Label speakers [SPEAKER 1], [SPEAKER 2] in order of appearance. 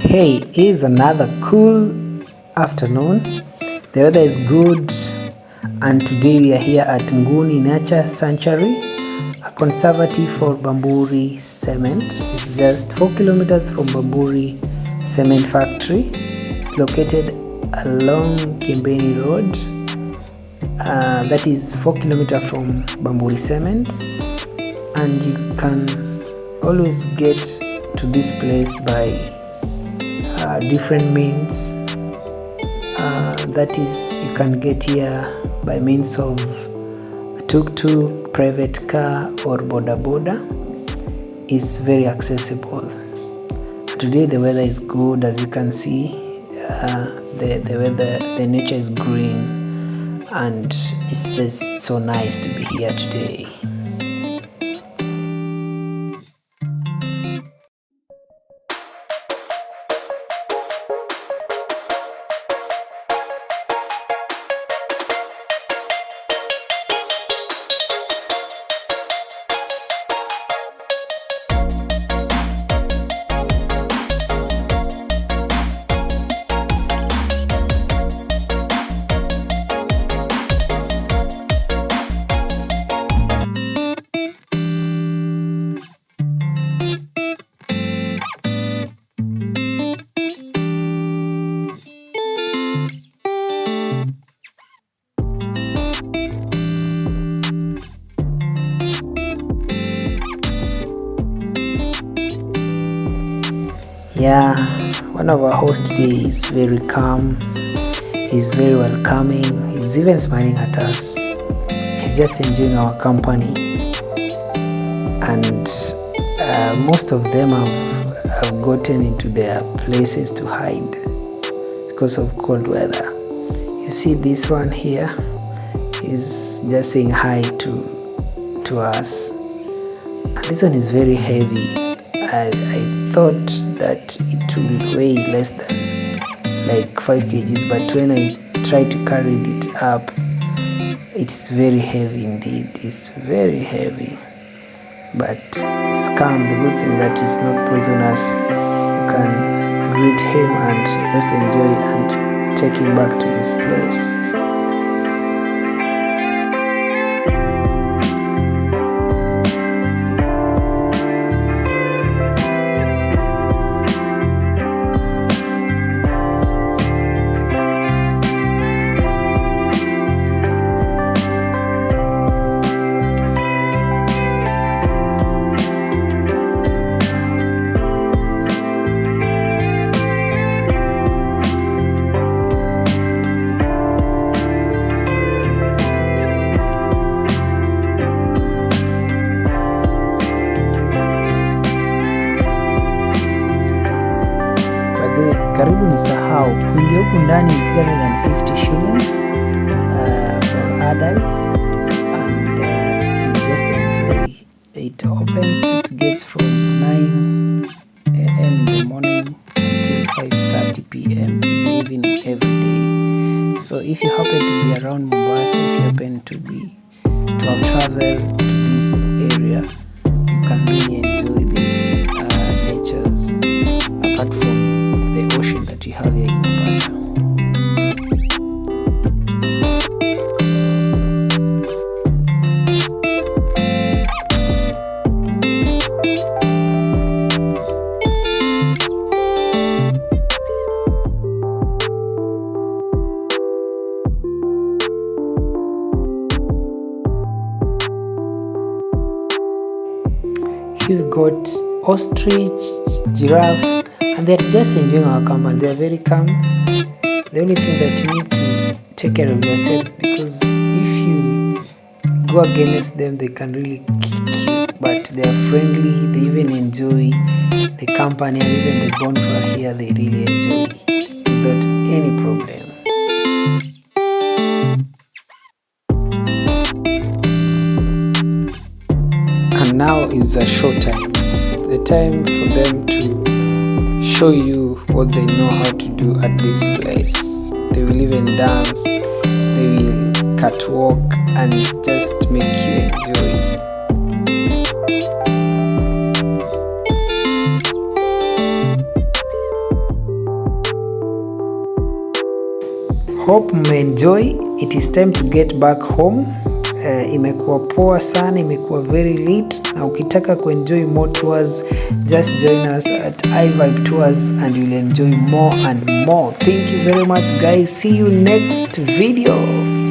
[SPEAKER 1] Hey, it is another cool afternoon. The weather is good, and today we are here at Nguuni Nature Sanctuary, a conservative for Bamburi Cement. It's just 4 kilometers from Bamburi Cement Factory. It's located along Kimbeni Road. That is 4 kilometers from Bamburi Cement, and you can always get to this place by different means. That is, you can get here by means of tuk-tuk, private car, or boda boda. It's very accessible. Today the weather is good, as you can see. The nature is green, and it's just so nice to be here today. Yeah, one of our hosts today is very calm. He's very welcoming. He's even smiling at us. He's just enjoying our company. And most of them have gotten into their places to hide because of cold weather. You see this one here is just saying hi to us. And this one is very heavy. I thought that it will weigh less than like 5 kgs, but when I tried to carry it up, it's very heavy indeed. It's very heavy, but it's calm. The good thing that it's not poisonous. You can greet him and just enjoy and take him back to his place. Karibu nisahau, kuingia huku ndani 350 shillings for adults, and you just enjoy. It opens its gates from 9 a.m. in the morning until 5:30 p.m. in the evening every day. So if you happen to be around Mombasa, if you happen to have traveled to this area, you can really enjoy these natures apart from the ocean that you have here in Mombasa. Here we got ostrich, giraffe, and they're just enjoying our company. They're very calm. The only thing that you need to take care of yourself, because if you go against them, they can really kick you. But they are friendly. They even enjoy the company, and even the bonfire here, they really enjoy without any problem. And now is a show time. It's the time for them to show you what they know how to do at this place. They will even dance, they will catwalk, and just make you enjoy. hope mmeenjoy. It is time to get back home. Imekuwa poa sana, imekuwa very lit, na ukitaka kuenjoy more tours, just join us at iVibe Tours and you'll enjoy more and more. Thank you very much guys, see you next video.